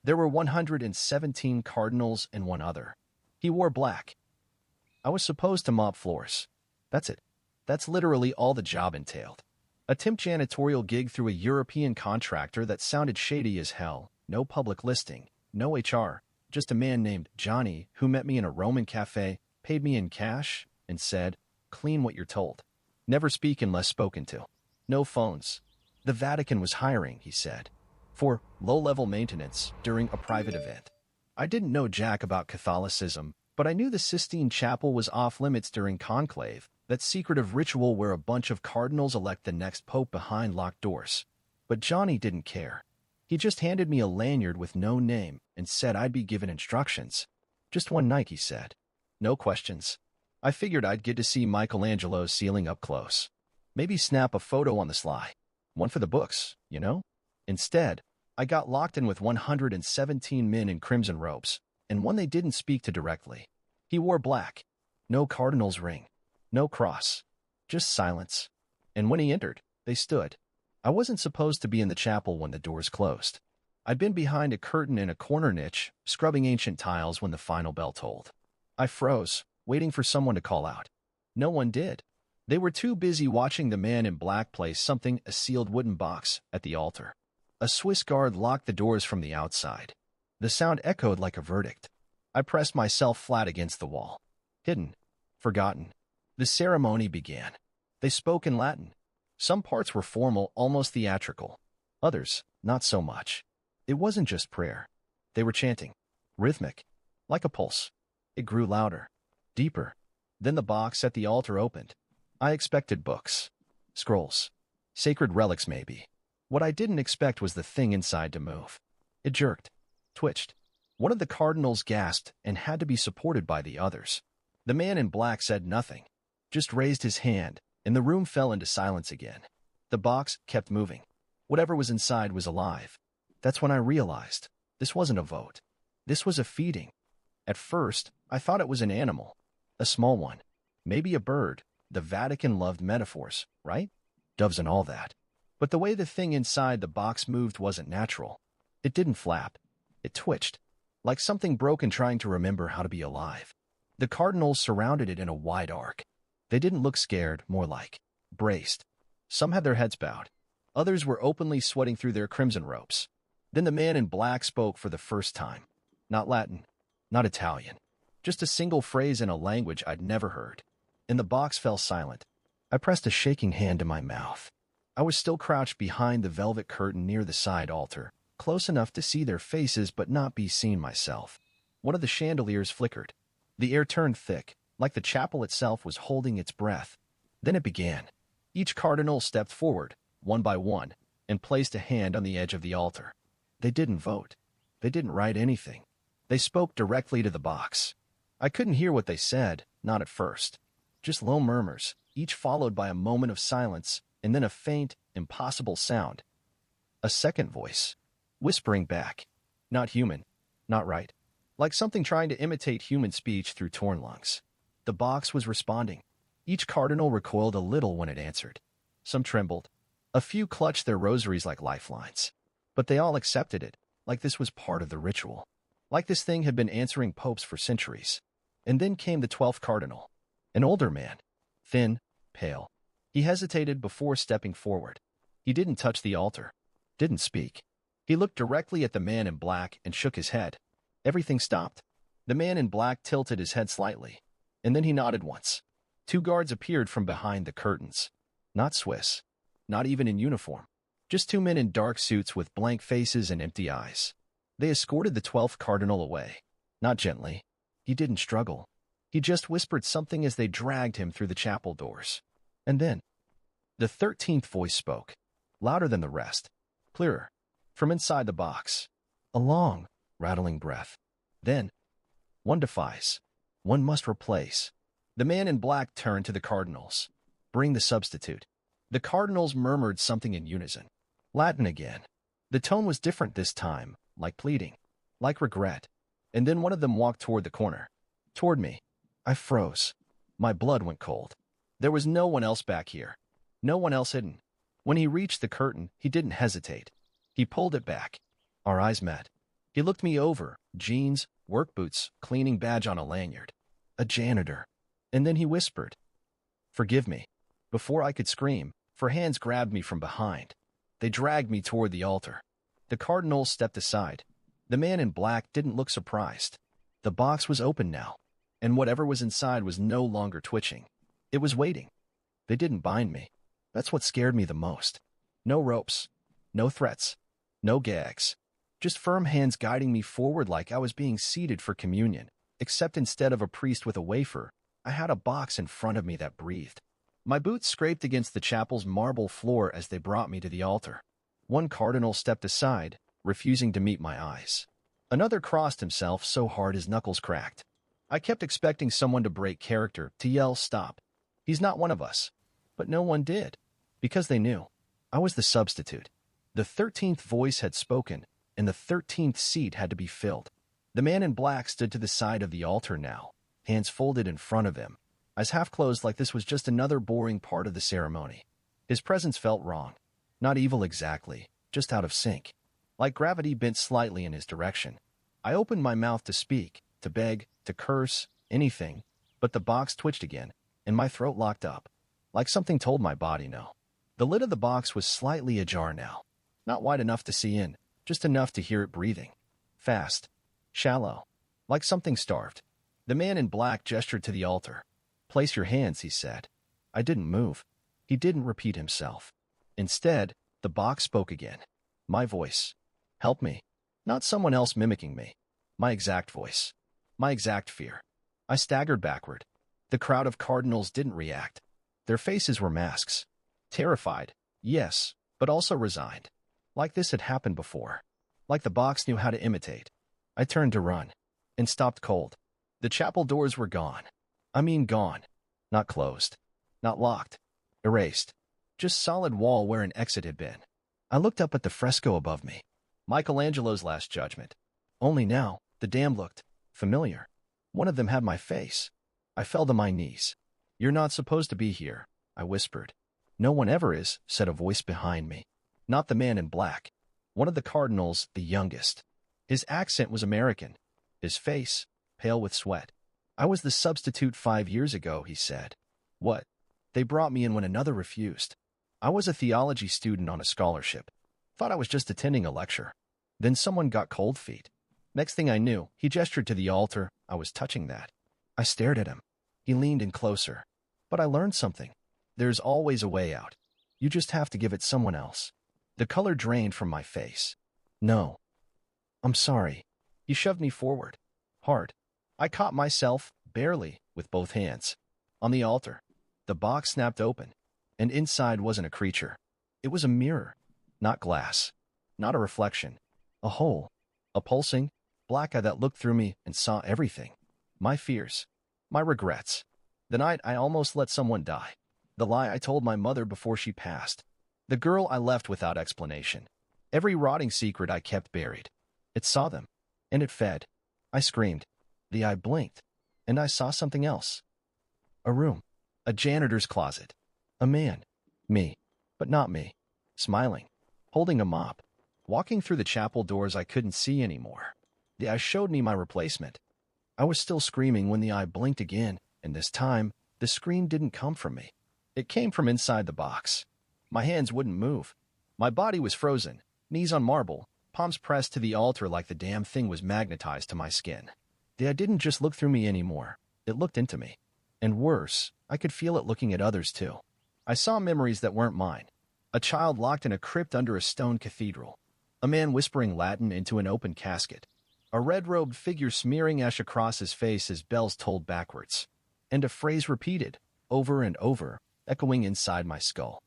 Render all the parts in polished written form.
There were 117 cardinals and one other. He wore black. I was supposed to mop floors. That's it. That's literally all the job entailed. A temp janitorial gig through a European contractor that sounded shady as hell. No public listing, no HR, just a man named Johnny who met me in a Roman cafe, paid me in cash, and said, "Clean what you're told. Never speak unless spoken to. No phones." The Vatican was hiring, he said, for low-level maintenance during a private event. I didn't know jack about Catholicism, but I knew the Sistine Chapel was off-limits during Conclave, that secretive ritual where a bunch of cardinals elect the next pope behind locked doors. But Johnny didn't care. He just handed me a lanyard with no name and said I'd be given instructions. Just one night, he said. No questions. I figured I'd get to see Michelangelo's ceiling up close. Maybe snap a photo on the sly. One for the books, you know? Instead, I got locked in with 117 men in crimson robes, and one they didn't speak to directly. He wore black. No cardinal's ring. No cross. Just silence. And when he entered, they stood. I wasn't supposed to be in the chapel when the doors closed. I'd been behind a curtain in a corner niche, scrubbing ancient tiles when the final bell tolled. I froze, waiting for someone to call out. No one did. They were too busy watching the man in black place something, a sealed wooden box, at the altar. A Swiss guard locked the doors from the outside. The sound echoed like a verdict. I pressed myself flat against the wall. Hidden. Forgotten. The ceremony began. They spoke in Latin. Some parts were formal, almost theatrical. Others, not so much. It wasn't just prayer. They were chanting. Rhythmic. Like a pulse. It grew louder. Deeper. Then the box at the altar opened. I expected books. Scrolls. Sacred relics, maybe. What I didn't expect was the thing inside to move. It jerked. Twitched. One of the cardinals gasped and had to be supported by the others. The man in black said nothing. Just raised his hand, and the room fell into silence again. The box kept moving. Whatever was inside was alive. That's when I realized this wasn't a vote. This was a feeding. At first, I thought it was an animal. A small one. Maybe a bird. The Vatican loved metaphors, right? Doves and all that. But the way the thing inside the box moved wasn't natural. It didn't flap. It twitched. Like something broken trying to remember how to be alive. The cardinals surrounded it in a wide arc. They didn't look scared, more like braced. Some had their heads bowed. Others were openly sweating through their crimson robes. Then the man in black spoke for the first time. Not Latin. Not Italian. Just a single phrase in a language I'd never heard. And the box fell silent. I pressed a shaking hand to my mouth. I was still crouched behind the velvet curtain near the side altar, close enough to see their faces but not be seen myself. One of the chandeliers flickered. The air turned thick, like the chapel itself was holding its breath. Then it began. Each cardinal stepped forward, one by one, and placed a hand on the edge of the altar. They didn't vote. They didn't write anything. They spoke directly to the box. I couldn't hear what they said, not at first. Just low murmurs, each followed by a moment of silence, and then a faint, impossible sound. A second voice, whispering back. Not human. Not right. Like something trying to imitate human speech through torn lungs. The box was responding. Each cardinal recoiled a little when it answered. Some trembled. A few clutched their rosaries like lifelines. But they all accepted it, like this was part of the ritual. Like this thing had been answering popes for centuries. And then came the 12th cardinal. An older man. Thin, pale. He hesitated before stepping forward. He didn't touch the altar. Didn't speak. He looked directly at the man in black and shook his head. Everything stopped. The man in black tilted his head slightly. And then he nodded once. 2 guards appeared from behind the curtains. Not Swiss. Not even in uniform. Just 2 men in dark suits with blank faces and empty eyes. They escorted the 12th cardinal away. Not gently. He didn't struggle. He just whispered something as they dragged him through the chapel doors. And then, the 13th voice spoke. Louder than the rest. Clearer. From inside the box. A long, rattling breath. Then, one defies. One must replace. The man in black turned to the cardinals. Bring the substitute. The cardinals murmured something in unison. Latin again. The tone was different this time, like pleading. Like regret. And then one of them walked toward the corner. Toward me. I froze. My blood went cold. There was no one else back here. No one else hidden. When he reached the curtain, he didn't hesitate. He pulled it back. Our eyes met. He looked me over, jeans, work boots, cleaning badge on a lanyard. A janitor. And then he whispered, "Forgive me." Before I could scream, 4 hands grabbed me from behind. They dragged me toward the altar. The cardinal stepped aside. The man in black didn't look surprised. The box was open now, and whatever was inside was no longer twitching. It was waiting. They didn't bind me. That's what scared me the most. No ropes, no threats, no gags. Just firm hands guiding me forward like I was being seated for communion, except instead of a priest with a wafer, I had a box in front of me that breathed. My boots scraped against the chapel's marble floor as they brought me to the altar. One cardinal stepped aside, refusing to meet my eyes. Another crossed himself so hard his knuckles cracked. I kept expecting someone to break character, to yell, "Stop. He's not one of us." But no one did, because they knew. I was the substitute. The 13th voice had spoken, and the 13th seat had to be filled. The man in black stood to the side of the altar now, hands folded in front of him, eyes half closed like this was just another boring part of the ceremony. His presence felt wrong. Not evil exactly, just out of sync. Like gravity bent slightly in his direction. I opened my mouth to speak, to beg, to curse, anything, but the box twitched again, and my throat locked up. Like something told my body no. The lid of the box was slightly ajar now. Not wide enough to see in, just enough to hear it breathing. Fast. Shallow. Like something starved. The man in black gestured to the altar. "Place your hands," he said. I didn't move. He didn't repeat himself. Instead, the box spoke again. My voice. Help me. Not someone else mimicking me. My exact voice. My exact fear. I staggered backward. The crowd of cardinals didn't react. Their faces were masks. Terrified, yes, but also resigned. Like this had happened before. Like the box knew how to imitate. I turned to run, and stopped cold. The chapel doors were gone. I mean gone. Not closed. Not locked. Erased. Just solid wall where an exit had been. I looked up at the fresco above me. Michelangelo's Last Judgment. Only now, the damn looked familiar. One of them had my face. I fell to my knees. "You're not supposed to be here," I whispered. "No one ever is," said a voice behind me. Not the man in black. One of the cardinals, the youngest. His accent was American. His face, pale with sweat. "I was the substitute 5 years ago," he said. "What?" "They brought me in when another refused. I was a theology student on a scholarship. Thought I was just attending a lecture. Then someone got cold feet. Next thing I knew, he gestured to the altar. I was touching that. I stared at him. He leaned in closer. But I learned something. There's always a way out. You just have to give it someone else." The color drained from my face. "No. I'm sorry." He shoved me forward. Hard. I caught myself, barely, with both hands. On the altar. The box snapped open. And inside wasn't a creature. It was a mirror. Not glass. Not a reflection. A hole. A pulsing, black eye that looked through me and saw everything. My fears. My regrets. The night I almost let someone die. The lie I told my mother before she passed. The girl I left without explanation. Every rotting secret I kept buried. It saw them. And it fed. I screamed. The eye blinked. And I saw something else. A room. A janitor's closet. A man. Me. But not me. Smiling. Holding a mop. Walking through the chapel doors I couldn't see anymore. The eye showed me my replacement. I was still screaming when the eye blinked again, and this time, the scream didn't come from me. It came from inside the box. My hands wouldn't move. My body was frozen, knees on marble, palms pressed to the altar like the damn thing was magnetized to my skin. The eye didn't just look through me anymore. It looked into me. And worse, I could feel it looking at others too. I saw memories that weren't mine. A child locked in a crypt under a stone cathedral. A man whispering Latin into an open casket. A red-robed figure smearing ash across his face as bells tolled backwards. And a phrase repeated, over and over, echoing inside my skull.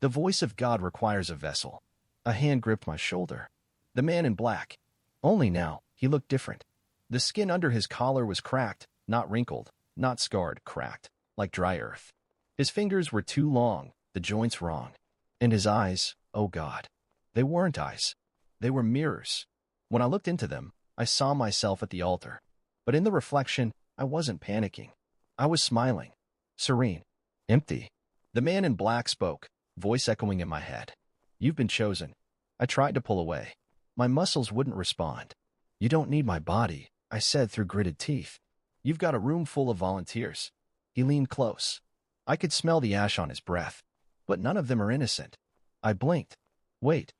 "The voice of God requires a vessel." A hand gripped my shoulder. The man in black. Only now, he looked different. The skin under his collar was cracked, not wrinkled, not scarred, cracked, like dry earth. His fingers were too long, the joints wrong. And his eyes, oh God. They weren't eyes. They were mirrors. When I looked into them, I saw myself at the altar. But in the reflection, I wasn't panicking. I was smiling. Serene. Empty. The man in black spoke, voice echoing in my head. "You've been chosen." I tried to pull away. My muscles wouldn't respond. "You don't need my body," I said through gritted teeth. "You've got a room full of volunteers." He leaned close. I could smell the ash on his breath. "But none of them are innocent." I blinked. "Wait.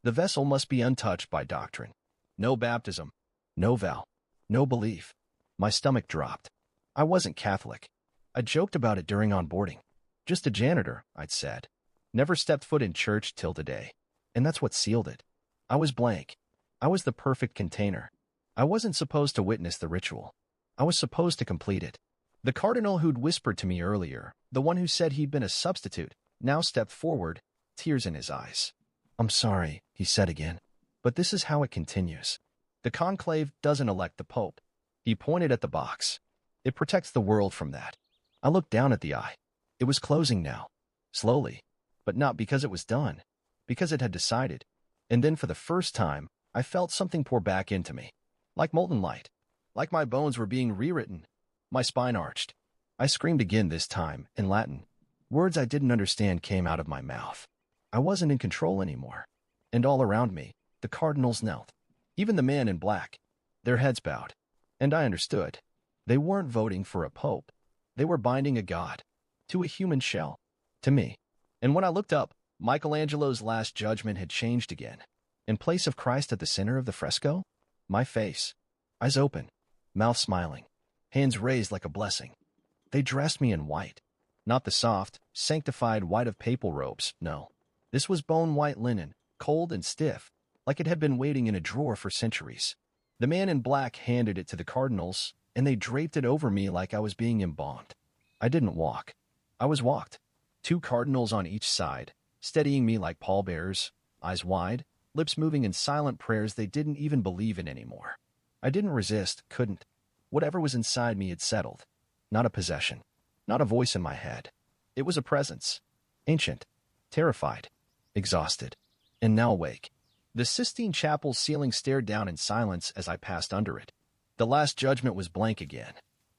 The vessel must be untouched by doctrine. No baptism. No vow. No belief." My stomach dropped. I wasn't Catholic. I joked about it during onboarding. "Just a janitor," I'd said. Never stepped foot in church till today. And that's what sealed it. I was blank. I was the perfect container. I wasn't supposed to witness the ritual. I was supposed to complete it. The cardinal who'd whispered to me earlier, the one who said he'd been a substitute, now stepped forward, tears in his eyes. "I'm sorry," he said again, "but this is how it continues. The Conclave doesn't elect the Pope." He pointed at the box. "It protects the world from that." I looked down at the eye. It was closing now. Slowly. But not because it was done. Because it had decided. And then for the first time, I felt something pour back into me. Like molten light. Like my bones were being rewritten. My spine arched. I screamed again this time, in Latin. Words I didn't understand came out of my mouth. I wasn't in control anymore. And all around me, the cardinals knelt. Even the man in black. Their heads bowed. And I understood. They weren't voting for a pope. They were binding a god. To a human shell. To me. And when I looked up, Michelangelo's Last Judgment had changed again. In place of Christ at the center of the fresco, my face. Eyes open. Mouth smiling. Hands raised like a blessing. They dressed me in white. Not the soft, sanctified white of papal robes, no. This was bone-white linen, cold and stiff, like it had been waiting in a drawer for centuries. The man in black handed it to the cardinals, and they draped it over me like I was being embalmed. I didn't walk. I was walked. 2 cardinals on each side, steadying me like pallbearers, eyes wide, lips moving in silent prayers they didn't even believe in anymore. I didn't resist, couldn't. Whatever was inside me had settled. Not a possession. Not a voice in my head. It was a presence. Ancient. Terrified. Exhausted. And now awake. The Sistine Chapel ceiling stared down in silence as I passed under it. The Last Judgment was blank again.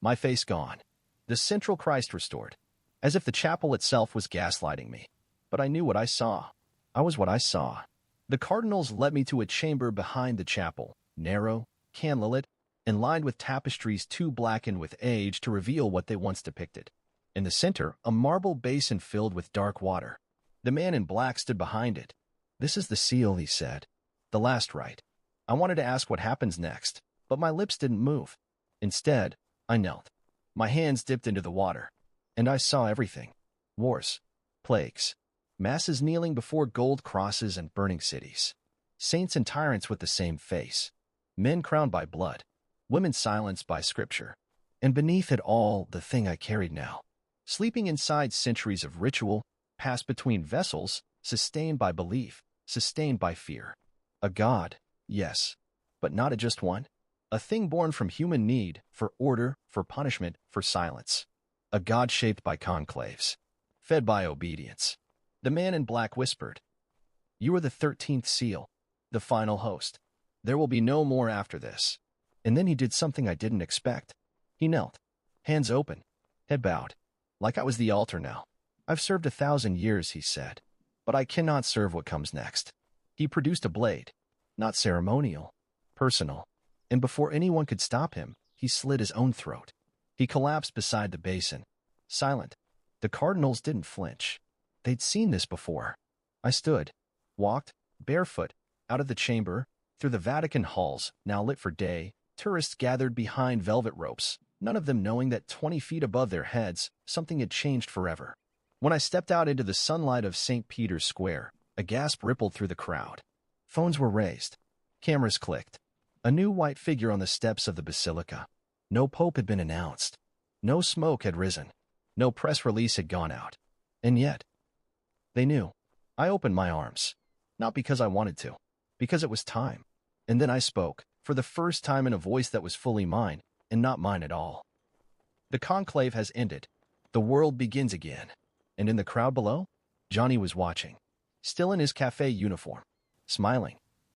My face gone. The central Christ restored. As if the chapel itself was gaslighting me. But I knew what I saw. I was what I saw. The cardinals led me to a chamber behind the chapel, narrow, candlelit, and lined with tapestries too blackened with age to reveal what they once depicted. In the center, a marble basin filled with dark water. The man in black stood behind it. "This is the seal," he said. "The last rite." I wanted to ask what happens next, but my lips didn't move. Instead, I knelt. My hands dipped into the water. And I saw everything. Wars. Plagues. Masses kneeling before gold crosses and burning cities. Saints and tyrants with the same face. Men crowned by blood. Women silenced by scripture. And beneath it all, the thing I carried now. Sleeping inside centuries of ritual, passed between vessels, sustained by belief, sustained by fear. A god, yes, but not a just one. A thing born from human need, for order, for punishment, for silence. A god shaped by conclaves, fed by obedience. The man in black whispered, "You are the 13th seal, the final host. There will be no more after this." And then he did something I didn't expect. He knelt, hands open, head bowed, like I was the altar now. "I've served 1,000 years," he said, "but I cannot serve what comes next." He produced a blade, not ceremonial, personal, and before anyone could stop him, he slit his own throat. He collapsed beside the basin, silent. The cardinals didn't flinch. They'd seen this before. I stood, walked, barefoot, out of the chamber, through the Vatican halls, now lit for day. Tourists gathered behind velvet ropes, none of them knowing that 20 feet above their heads, something had changed forever. When I stepped out into the sunlight of St. Peter's Square, a gasp rippled through the crowd. Phones were raised. Cameras clicked. A new white figure on the steps of the basilica. No pope had been announced. No smoke had risen. No press release had gone out. And yet, they knew. I opened my arms. Not because I wanted to. Because it was time. And then I spoke, for the first time in a voice that was fully mine, and not mine at all. The conclave has ended. The world begins again. And in the crowd below, Johnny was watching. Still in his cafe uniform. Smiling.